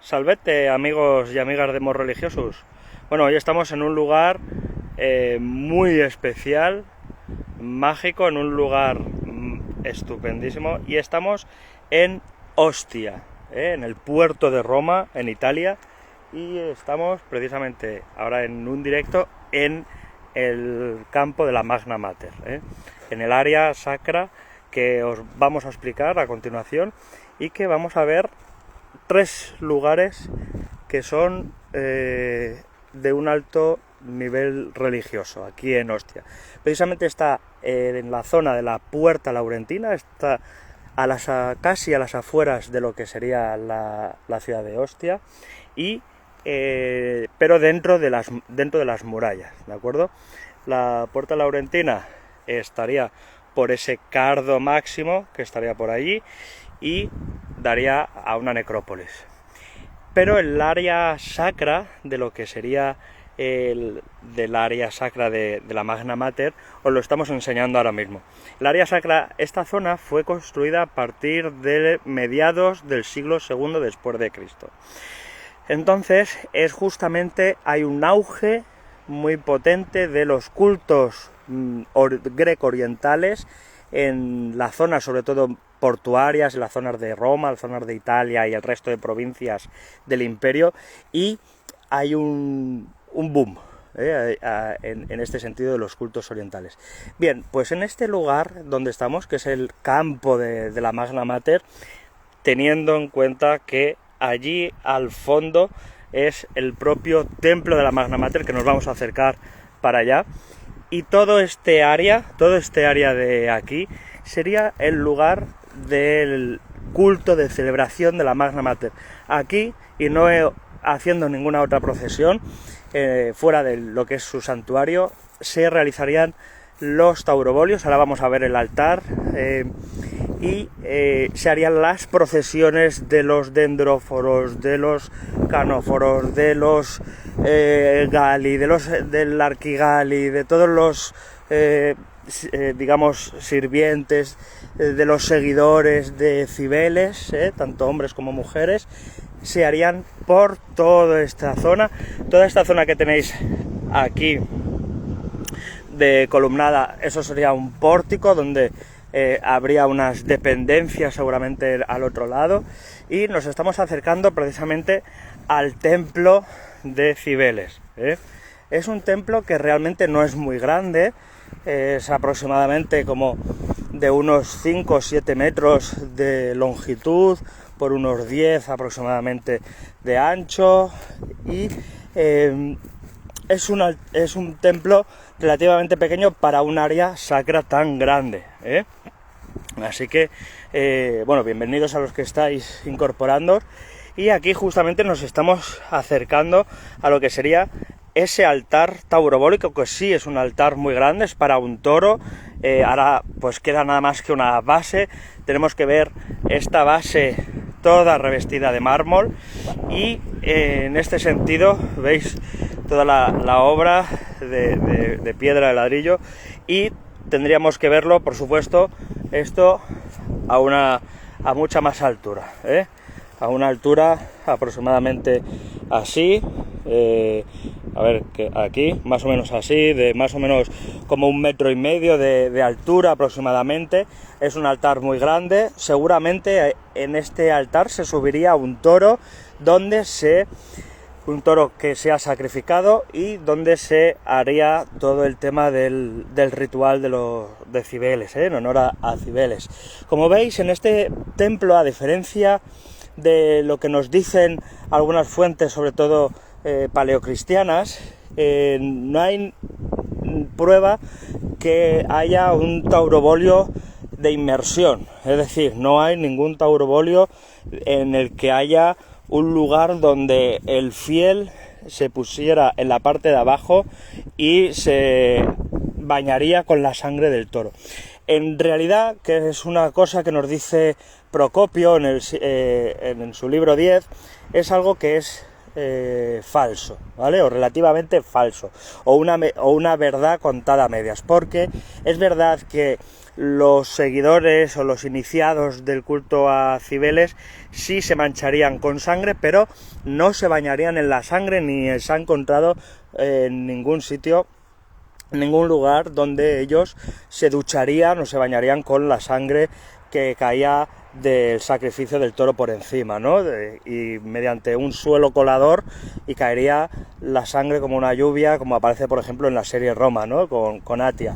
Salvete, amigos y amigas de Morro Religiosos. Bueno, hoy estamos en un lugar muy especial, mágico, en un lugar estupendísimo, y estamos en Ostia, en el puerto de Roma, en Italia, y estamos precisamente ahora en un directo en el campo de la Magna Mater, en el área sacra que os vamos a explicar a continuación, y que vamos a ver tres lugares que son de un alto nivel religioso aquí en Ostia. Precisamente está en la zona de la Puerta Laurentina, está casi a las afueras de lo que sería la ciudad de Ostia, pero dentro de las murallas, ¿de acuerdo? La Puerta Laurentina estaría por ese cardo máximo que estaría por allí y daría a una necrópolis. Pero el área sacra de lo que sería del área sacra de la Magna Mater os lo estamos enseñando ahora mismo. El área sacra, esta zona fue construida a partir de mediados del siglo II después de Cristo. Entonces hay un auge muy potente de los cultos greco-orientales en la zona, sobre todo portuarias, en las zonas de Roma, las zonas de Italia y el resto de provincias del imperio, y hay un boom en este sentido de los cultos orientales. Bien, pues en este lugar donde estamos, que es el campo de la Magna Mater, teniendo en cuenta que allí al fondo es el propio templo de la Magna Mater, que nos vamos a acercar para allá, y todo este área de aquí sería el lugar del culto de celebración de la Magna Mater. Aquí, y no haciendo ninguna otra procesión, fuera de lo que es su santuario, se realizarían los taurobolios. Ahora vamos a ver el altar, y se harían las procesiones de los dendróforos, de los canóforos, de los gali, del arquigali, de todos los sirvientes, de los seguidores de Cibeles, tanto hombres como mujeres, se harían por toda esta zona que tenéis aquí de columnada. Eso sería un pórtico donde habría unas dependencias seguramente al otro lado, y nos estamos acercando precisamente al templo de Cibeles. Es un templo que realmente no es muy grande, es aproximadamente como de unos 5 o 7 metros de longitud por unos 10 aproximadamente de ancho, y es un templo relativamente pequeño para un área sacra tan grande, Así que, bienvenidos a los que estáis incorporando, y aquí justamente nos estamos acercando a lo que sería ese altar taurobólico, que sí es un altar muy grande, es para un toro. Ahora pues queda nada más que una base, tenemos que ver esta base toda revestida de mármol, y en este sentido veis toda la obra de piedra de ladrillo, y tendríamos que verlo, por supuesto, esto a mucha más altura, a una altura aproximadamente así, que aquí, más o menos así, de más o menos como 1,5 metros de altura aproximadamente. Es un altar muy grande. Seguramente en este altar se subiría un toro, un toro que se ha sacrificado, y donde se haría todo el tema del ritual de Cibeles, en honor a Cibeles. Como veis, en este templo, a diferencia de lo que nos dicen algunas fuentes, sobre todo paleocristianas, no hay prueba que haya un taurobolio de inmersión, es decir, no hay ningún taurobolio en el que haya un lugar donde el fiel se pusiera en la parte de abajo y se bañaría con la sangre del toro. En realidad, que es una cosa que nos dice Procopio en su libro 10, es algo que es falso, ¿vale? O relativamente falso, o una verdad contada a medias, porque es verdad que los seguidores o los iniciados del culto a Cibeles sí se mancharían con sangre, pero no se bañarían en la sangre ni se ha encontrado en ningún sitio, en ningún lugar donde ellos se ducharían o se bañarían con la sangre que caía del sacrificio del toro por encima, ¿no? Y mediante un suelo colador y caería la sangre como una lluvia, como aparece por ejemplo en la serie Roma, ¿no? Con Atia.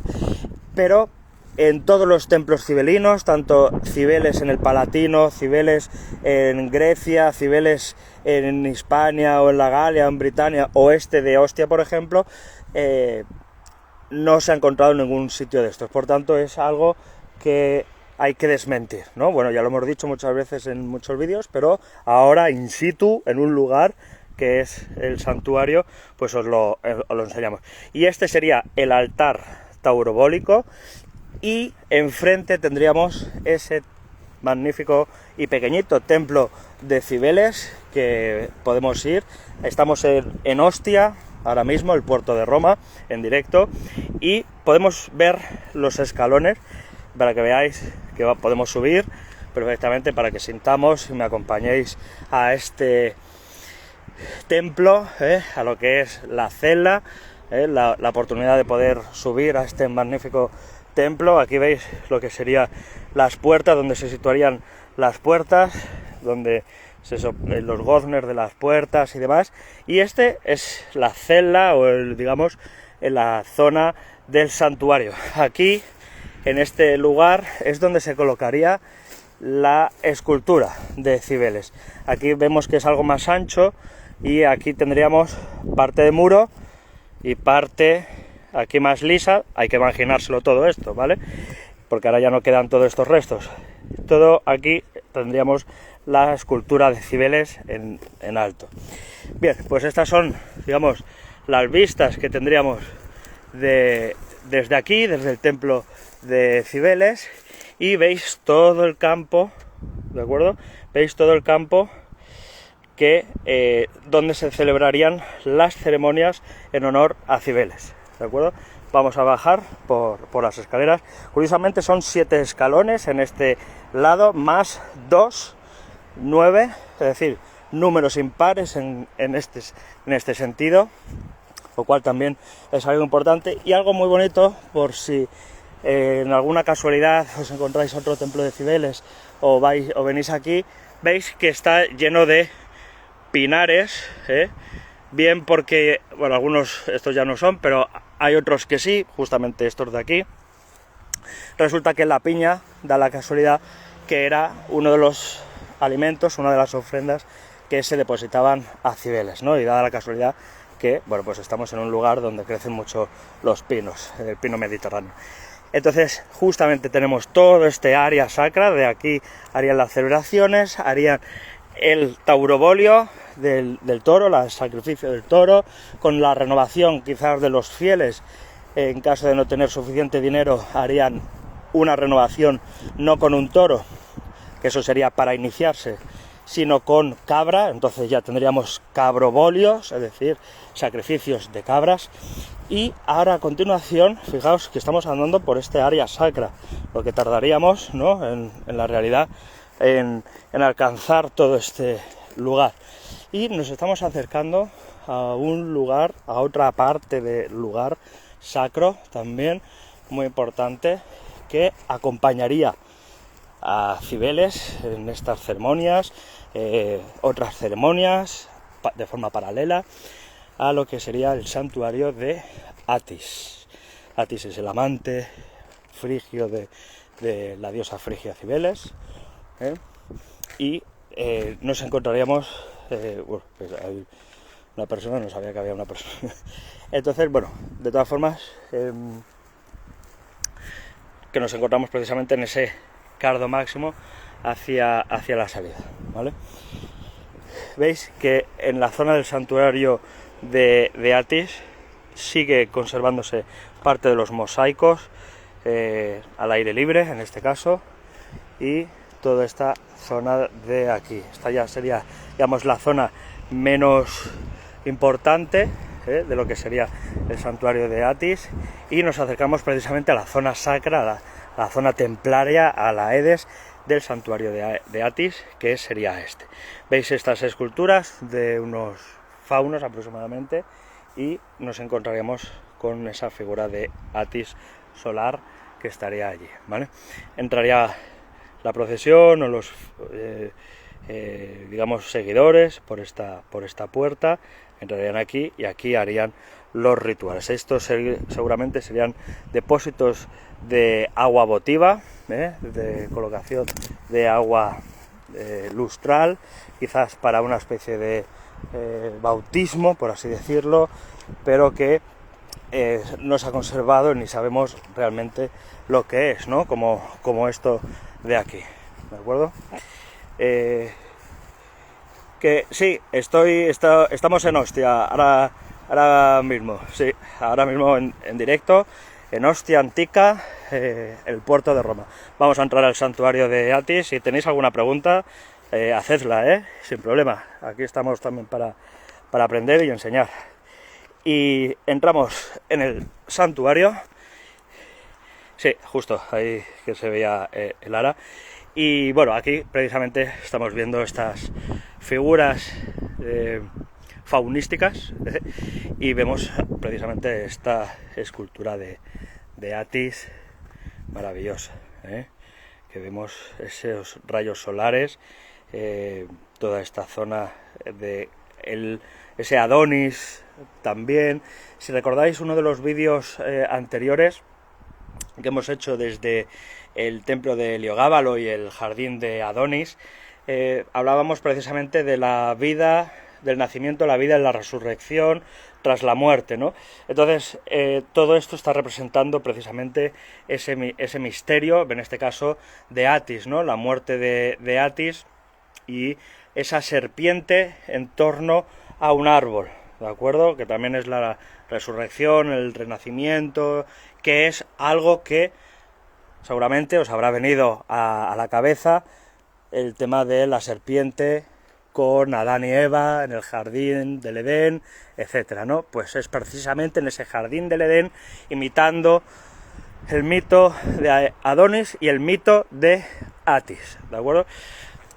Pero en todos los templos cibelinos, tanto Cibeles en el Palatino, Cibeles en Grecia, Cibeles en Hispania o en la Galia o en Britania, o de Ostia por ejemplo, no se ha encontrado en ningún sitio de estos. Por tanto es algo que hay que desmentir, ¿no? Bueno, ya lo hemos dicho muchas veces en muchos vídeos, pero ahora in situ, en un lugar que es el santuario, pues os lo enseñamos. Y este sería el altar taurobólico, y enfrente tendríamos ese magnífico y pequeñito templo de Cibeles que podemos ir. Estamos en Ostia ahora mismo, el puerto de Roma, en directo, y podemos ver los escalones para que veáis que podemos subir perfectamente, para que sintamos y me acompañéis a este templo, a lo que es la celda, la oportunidad de poder subir a este magnífico templo. Aquí veis lo que serían las puertas, donde se situarían las puertas, donde los goznes de las puertas y demás, y este es la celda, o digamos en la zona del santuario. Aquí en este lugar es donde se colocaría la escultura de Cibeles. Aquí vemos que es algo más ancho, y aquí tendríamos parte de muro y parte aquí más lisa. Hay que imaginárselo todo esto, ¿vale? Porque ahora ya no quedan todos estos restos. Todo aquí tendríamos la escultura de Cibeles en alto. Bien, pues estas son, digamos, las vistas que tendríamos desde aquí, desde el templo de Cibeles, y veis todo el campo, ¿de acuerdo? Veis todo el campo donde se celebrarían las ceremonias en honor a Cibeles, ¿de acuerdo? Vamos a bajar por las escaleras. Curiosamente son 7 escalones en este lado, más 2, 9, es decir, números impares en este sentido, lo cual también es algo importante y algo muy bonito, por si en alguna casualidad os encontráis otro templo de Cibeles o venís aquí, veis que está lleno de pinares, bien porque, bueno, algunos estos ya no son, pero hay otros que sí, justamente estos de aquí. Resulta que la piña da la casualidad que era uno de los alimentos, una de las ofrendas que se depositaban a Cibeles, ¿no? Y da la casualidad que, bueno, pues estamos en un lugar donde crecen mucho los pinos, el pino mediterráneo. Entonces, justamente tenemos todo este área sacra, de aquí harían las celebraciones, harían el taurobolio del toro, el sacrificio del toro, con la renovación quizás de los fieles. En caso de no tener suficiente dinero, harían una renovación no con un toro, que eso sería para iniciarse, sino con cabra. Entonces ya tendríamos cabrobolios, es decir, sacrificios de cabras. Y ahora a continuación, fijaos que estamos andando por este área sacra, lo que tardaríamos, ¿no?, en la realidad en alcanzar todo este lugar. Y nos estamos acercando a un lugar, a otra parte del lugar sacro también muy importante, que acompañaría a Cibeles en estas ceremonias, otras ceremonias de forma paralela a lo que sería el santuario de Atis. Atis es el amante frigio de la diosa frigia Cibeles, y nos encontraríamos, pues hay una persona, no sabía que había una persona. Entonces, bueno, de todas formas, que nos encontramos precisamente en ese cardo máximo hacia la salida, ¿vale? Veis que en la zona del santuario de Atis sigue conservándose parte de los mosaicos al aire libre, en este caso, y toda esta zona de aquí. Esta ya sería, digamos, la zona menos importante de lo que sería el santuario de Atis, y nos acercamos precisamente a la zona sacra, la zona templaria, a la Aedes del santuario de Atis, que sería este. Veis estas esculturas de unos faunos aproximadamente y nos encontraríamos con esa figura de Atis solar que estaría allí, ¿vale? Entraría la procesión o los digamos seguidores por esta puerta, entrarían aquí y aquí harían los rituales. Estos seguramente serían depósitos de agua votiva, de colocación de agua lustral, quizás para una especie de bautismo, por así decirlo, pero que no se ha conservado ni sabemos realmente lo que es, ¿no? Como esto de aquí, ¿de acuerdo? Que sí, estamos en Ostia, ahora mismo, sí, ahora mismo en directo, en Ostia Antica, el puerto de Roma. Vamos a entrar al santuario de Atis. Si tenéis alguna pregunta, hacedla, sin problema. Aquí estamos también para aprender y enseñar. Y entramos en el santuario. Sí, justo ahí que se veía el ara. Y bueno, aquí precisamente estamos viendo estas figuras faunísticas, y vemos precisamente esta escultura de Atis maravillosa, que vemos esos rayos solares, toda esta zona de ese Adonis también. Si recordáis uno de los vídeos anteriores que hemos hecho desde el templo de Heliogábalo y el jardín de Adonis, hablábamos precisamente de la vida, del nacimiento, la vida y la resurrección tras la muerte, ¿no? Entonces, todo esto está representando precisamente ese misterio, en este caso, de Atis, ¿no? La muerte de Atis y esa serpiente en torno a un árbol, ¿de acuerdo? Que también es la resurrección, el renacimiento, que es algo que seguramente os habrá venido a la cabeza, el tema de la serpiente con Adán y Eva en el jardín del Edén, etcétera, ¿no? Pues es precisamente en ese jardín del Edén, imitando el mito de Adonis y el mito de Atis, ¿de acuerdo?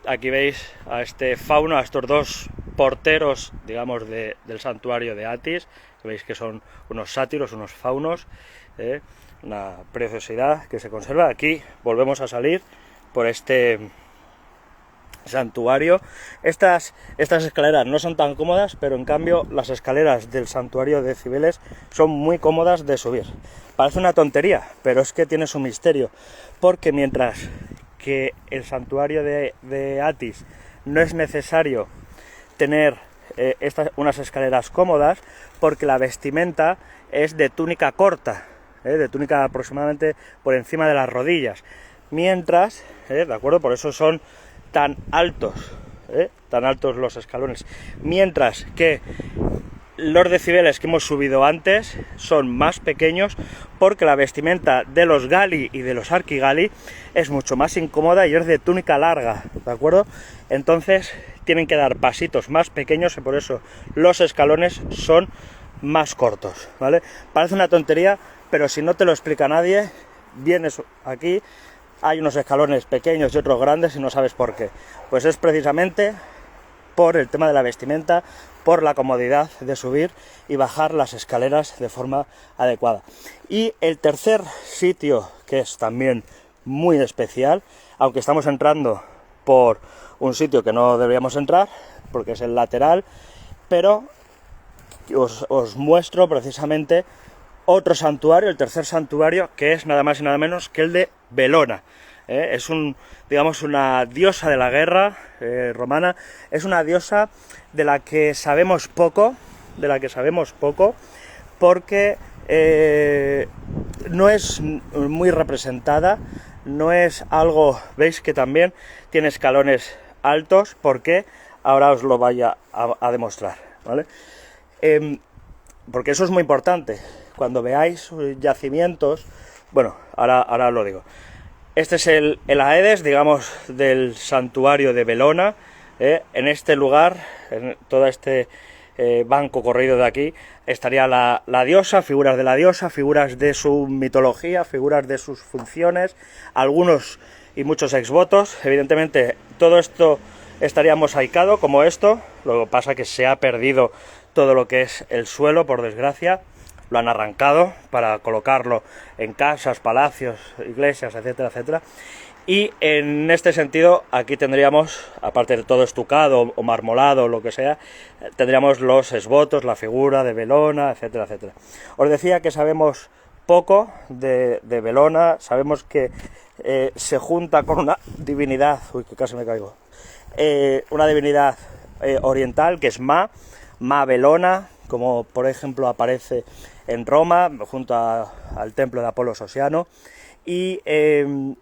Aquí veis a este fauno, a estos dos porteros, digamos, del santuario de Atis, que veis que son unos sátiros, unos faunos, una preciosidad que se conserva. Aquí volvemos a salir por este santuario. Estas escaleras no son tan cómodas, pero en cambio las escaleras del santuario de Cibeles son muy cómodas de subir. Parece una tontería, pero es que tiene su misterio, porque mientras que el santuario de Atis no es necesario tener unas escaleras cómodas, porque la vestimenta es de túnica corta, de túnica aproximadamente por encima de las rodillas, mientras, ¿de acuerdo? Por eso son tan altos los escalones, mientras que los de Cibeles que hemos subido antes son más pequeños, porque la vestimenta de los gali y de los arquigali es mucho más incómoda y es de túnica larga, ¿de acuerdo? Entonces tienen que dar pasitos más pequeños y por eso los escalones son más cortos, ¿vale? Parece una tontería, pero si no te lo explica nadie, vienes aquí, hay unos escalones pequeños y otros grandes y no sabes por qué. Pues es precisamente por el tema de la vestimenta, por la comodidad de subir y bajar las escaleras de forma adecuada. Y el tercer sitio, que es también muy especial, aunque estamos entrando por un sitio que no deberíamos entrar, porque es el lateral, pero os muestro precisamente otro santuario, el tercer santuario, que es nada más y nada menos que el de Belona. Es digamos, una diosa de la guerra romana, es una diosa de la que sabemos poco, porque no es muy representada, no es algo, veis que también tiene escalones altos, porque ahora os lo vaya a demostrar, ¿vale? Porque eso es muy importante. Cuando veáis yacimientos, bueno, ahora lo digo. Este es el Aedes, digamos, del santuario de Belona. En este lugar, en todo este banco corrido de aquí, estaría la diosa, figuras de la diosa, figuras de su mitología, figuras de sus funciones, algunos y muchos exvotos. Evidentemente todo esto estaría mosaicado como esto, lo que pasa que se ha perdido todo lo que es el suelo, por desgracia. Lo han arrancado para colocarlo en casas, palacios, iglesias, etcétera, etcétera. Y en este sentido, aquí tendríamos, aparte de todo estucado o marmolado o lo que sea, tendríamos los esvotos, la figura de Belona, etcétera, etcétera. Os decía que sabemos poco de Belona, sabemos que se junta con una divinidad, uy, que casi me caigo, una divinidad oriental, que es Ma Belona, como por ejemplo aparece en Roma, junto al templo de Apolo Sosiano, y en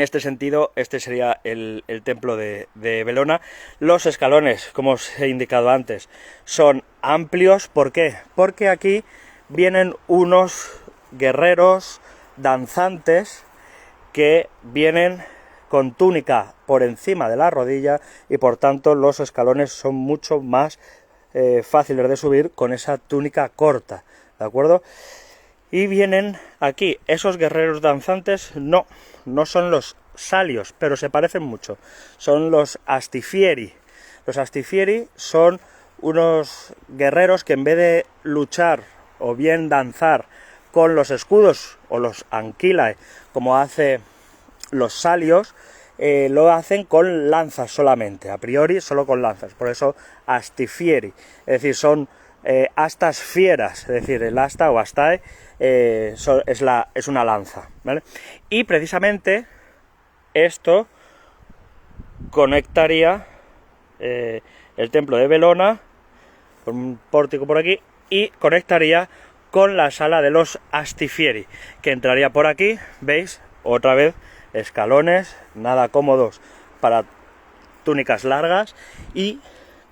este sentido, este sería el templo de Belona. Los escalones, como os he indicado antes, son amplios. ¿Por qué? Porque aquí vienen unos guerreros danzantes que vienen con túnica por encima de la rodilla y por tanto los escalones son mucho más fáciles de subir con esa túnica corta, ¿de acuerdo? Y vienen aquí, esos guerreros danzantes no son los salios, pero se parecen mucho, son los astifieri. Los astifieri son unos guerreros que en vez de luchar o bien danzar con los escudos o los anquilae, como hace los salios, lo hacen con lanzas solamente, a priori solo con lanzas, por eso astifieri, es decir, son astas fieras, es decir, el asta o astae es una lanza, ¿vale? Y precisamente esto conectaría el templo de Belona, con un pórtico por aquí, y conectaría con la sala de los astifieri, que entraría por aquí, ¿veis? Otra vez escalones, nada cómodos para túnicas largas, y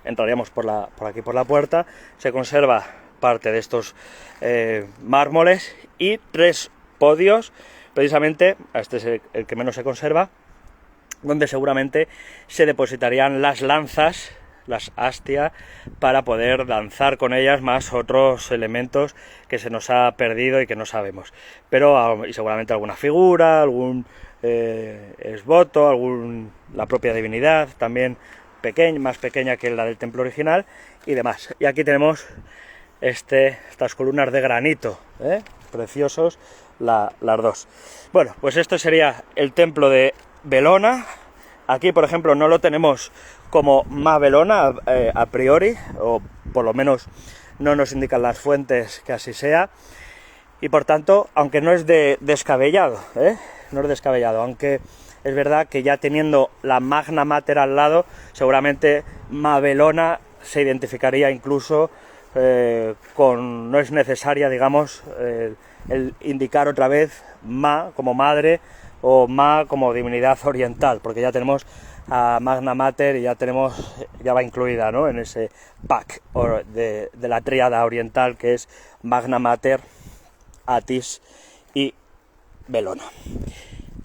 entraríamos por aquí por la puerta. Se conserva parte de estos mármoles y 3 podios, precisamente, este es el que menos se conserva, donde seguramente se depositarían las lanzas, las astia, para poder danzar con ellas, más otros elementos que se nos ha perdido y que no sabemos, pero y seguramente alguna figura, algún esvoto, la propia divinidad, también más pequeña que la del templo original y demás. Y aquí tenemos estas columnas de granito, preciosos las dos. Bueno, pues esto sería el templo de Belona. Aquí, por ejemplo, no lo tenemos como Ma Belona a priori, o por lo menos no nos indican las fuentes que así sea, y por tanto, aunque no es descabellado, no es descabellado, aunque es verdad que ya teniendo la Magna Mater al lado, seguramente Ma Belona se identificaría incluso no es necesaria, digamos, el indicar otra vez Ma como madre o Ma como divinidad oriental, porque ya tenemos a Magna Mater y ya va incluida, ¿no?, en ese pack de la tríada oriental, que es Magna Mater, Atis y Belona.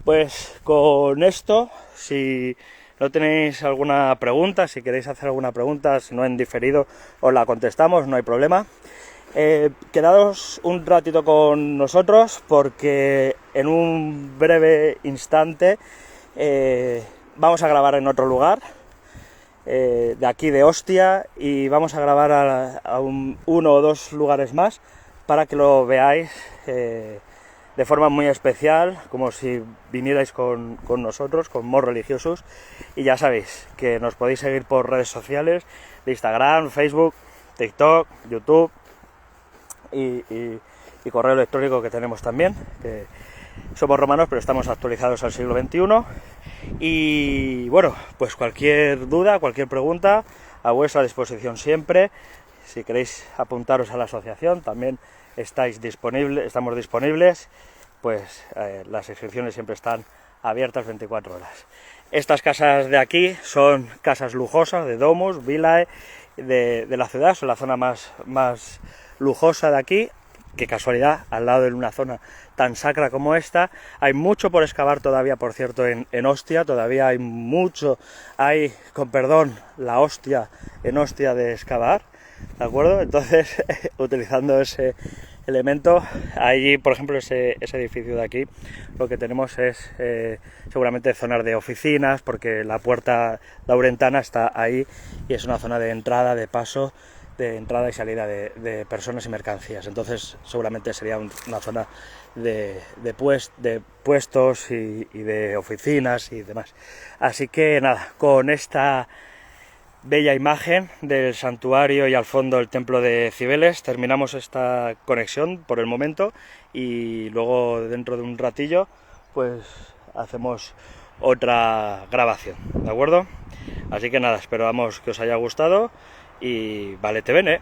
Pues con esto, si no tenéis alguna pregunta, si queréis hacer alguna pregunta, si no en diferido os la contestamos, no hay problema. Quedaos un ratito con nosotros, porque en un breve instante vamos a grabar en otro lugar, de aquí de Ostia, y vamos a grabar a uno o dos lugares más para que lo veáis de forma muy especial, como si vinierais con nosotros, con More Religiosus. Y ya sabéis que nos podéis seguir por redes sociales de Instagram, Facebook, TikTok, YouTube y correo electrónico que tenemos también, que somos romanos pero estamos actualizados al siglo XXI. Y bueno, pues cualquier duda, cualquier pregunta, a vuestra disposición siempre. Si queréis apuntaros a la asociación, también estamos disponibles, pues las inscripciones siempre están abiertas 24 horas. Estas casas de aquí son casas lujosas, de domus, villae, de la ciudad, son la zona más lujosa de aquí, qué casualidad, al lado de una zona tan sacra como esta. Hay mucho por excavar todavía, por cierto, en Ostia, todavía hay mucho, hay, con perdón, la hostia en Ostia de excavar, ¿de acuerdo? Entonces, utilizando ese elemento, allí, por ejemplo, ese edificio de aquí, lo que tenemos es seguramente zonas de oficinas, porque la puerta laurentana está ahí y es una zona de entrada, de paso, de entrada y salida de personas y mercancías. Entonces seguramente sería una zona de puestos y de oficinas y demás. Así que nada, con esta bella imagen del santuario y al fondo el templo de Cibeles terminamos esta conexión por el momento, y luego dentro de un ratillo pues hacemos otra grabación, ¿de acuerdo? Así que nada, esperamos que os haya gustado y vale te bene.